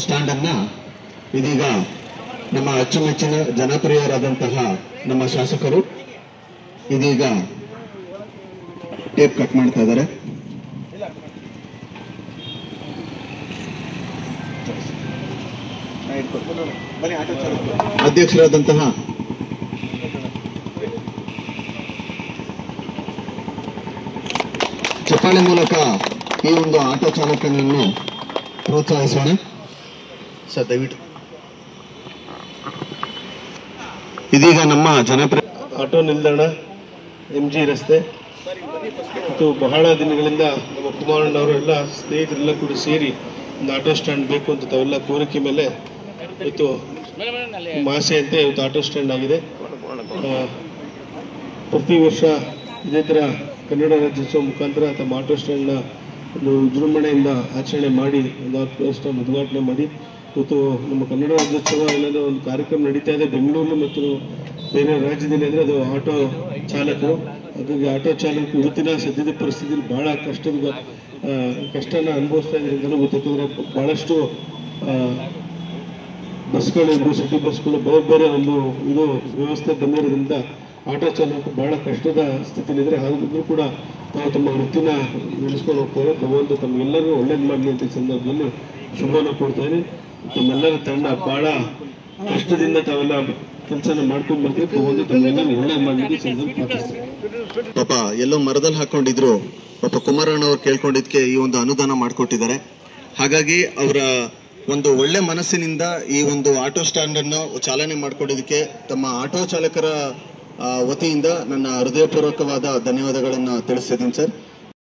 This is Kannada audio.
ಸ್ಟ್ಯಾಂಡ್ ಅನ್ನ ಇದೀಗ ನಮ್ಮ ಅಚ್ಚುಮೆಚ್ಚಿನ ಜನಪ್ರಿಯರಾದಂತಹ ನಮ್ಮ ಶಾಸಕರು ಇದೀಗ ಟೇಪ್ ಕಟ್ ಮಾಡ್ತಾ ಇದ್ದಾರೆ. ಅಧ್ಯಕ್ಷರಾದಂತಹ ಚಪ್ಪಾಳೆ ಮೂಲಕ ಈ ಒಂದು ಆಟೋ ಚಾಲಕನನ್ನು ಪ್ರೋತ್ಸಾಹಿಸೋಣ ಸರ್. ದಯವಿಟ್ಟು ಇದೀಗ ನಮ್ಮ ಜನಪ್ರಿಯ ಆಟೋ ನಿಲ್ದಾಣ MG ರಸ್ತೆ ಮತ್ತು ಬಹಳ ದಿನಗಳಿಂದ ನಮ್ಮ ಕುಮಾರಣ್ಣವರೆಲ್ಲ ಸ್ನೇಹಿತರೆಲ್ಲ ಕೂಡ ಸೇರಿ ಒಂದು ಆಟೋ ಸ್ಟ್ಯಾಂಡ್ ಬೇಕು ಅಂತ ತಾವೆಲ್ಲ ಕೋರಿಕೆ ಮೇಲೆ ಇವತ್ತು ಆಸೆಯಂತೆ ಇವತ್ತು ಆಟೋ ಸ್ಟ್ಯಾಂಡ್ ಆಗಿದೆ. ಪ್ರತಿ ವರ್ಷ ಇದೇ ಥರ ಕನ್ನಡ ರಾಜ್ಯೋತ್ಸವ ಮುಖಾಂತರ ತಮ್ಮ ಆಟೋ ಸ್ಟ್ಯಾಂಡ್ನ ಒಂದು ವಿಜೃಂಭಣೆಯಿಂದ ಆಚರಣೆ ಮಾಡಿ ಒಂದು ಆಟೋ ಸ್ಟ್ಯಾಂಡ್ ಉದ್ಘಾಟನೆ ಮಾಡಿ ಇವತ್ತು ನಮ್ಮ ಕನ್ನಡ ರಾಜ್ಯೋತ್ಸವ ಏನಾದರೂ ಒಂದು ಕಾರ್ಯಕ್ರಮ ನಡೀತಾ ಇದೆ ಬೆಂಗಳೂರು ಮತ್ತು ಬೇರೆ ರಾಜ್ಯದಲ್ಲಿ ಅಂದರೆ ಅದು ಆಟೋ ಚಾಲಕರು. ಹಾಗಾಗಿ ಆಟೋ ಚಾಲಕರು ಇವತ್ತಿನ ಸದ್ಯದ ಪರಿಸ್ಥಿತಿಯಲ್ಲಿ ಬಹಳ ಕಷ್ಟನ ಅನುಭವಿಸ್ತಾ ಇದ್ದಾರೆ ಅಂತಲೂ ಗೊತ್ತಾಗ್ತದೆ. ಬಹಳಷ್ಟು ಬಸ್ಗಳು, ಸಿಟಿ ಬಸ್ಗಳು ಬೇರೆ ಬೇರೆ ಒಂದು ಇದು ವ್ಯವಸ್ಥೆ ಬಂದಿರೋದ್ರಿಂದ ಆಟೋ ಚಾಲಕರು ಬಹಳ ಕಷ್ಟದ ಸ್ಥಿತಿಯಲ್ಲಿದ್ದಾರೆ. ಹಾಗಿದ್ರೂ ಕೂಡ ತಾವು ತಮ್ಮ ವೃತ್ತಿನ ನಡೆಸ್ಕೊಂಡು ಹೋಗ್ತಾರೆ. ಭಗವಂತ ತಮ್ಮೆಲ್ಲರೂ ಒಳ್ಳೇದು ಮಾಡಲಿ ಅಂತ ಸಂದರ್ಭದಲ್ಲಿ ಶುಭವನ್ನು ಕೊಡ್ತಾರೆ. ತಮ್ಮೆಲ್ಲರ ತಂಡ ಬಹಳ ಕಷ್ಟದಿಂದ ತಾವೆಲ್ಲ ಕೆಲಸನ ಮಾಡ್ಕೊಂಡು ಬರ್ತೀವಿ. ಭಗವಂತ ತಮ್ಮೆಲ್ಲರೂ ಒಳ್ಳೇದು ಮಾಡಲಿಕ್ಕೆ ಸಂದರ್ಭ. ಪಾಪ ಎಲ್ಲೋ ಮರದಲ್ಲಿ ಹಾಕೊಂಡಿದ್ರು, ಪಾಪ ಕುಮಾರಣ್ಣವ್ರು ಕೇಳ್ಕೊಂಡಿದ್ಕೆ ಈ ಒಂದು ಅನುದಾನ ಮಾಡಿಕೊಟ್ಟಿದ್ದಾರೆ. ಹಾಗಾಗಿ ಅವರ ಒಂದು ಒಳ್ಳೆ ಮನಸ್ಸಿನಿಂದ ಈ ಒಂದು ಆಟೋ ಸ್ಟ್ಯಾಂಡ್ ಅನ್ನು ಚಾಲನೆ ಮಾಡಿಕೊಡೋದಕ್ಕೆ ತಮ್ಮ ಆಟೋ ಚಾಲಕರ ವತಿಯಿಂದ ನನ್ನ ಹೃದಯಪೂರ್ವಕವಾದ ಧನ್ಯವಾದಗಳನ್ನು ತಿಳಿಸ್ತಿದ್ದೀನಿ ಸರ್.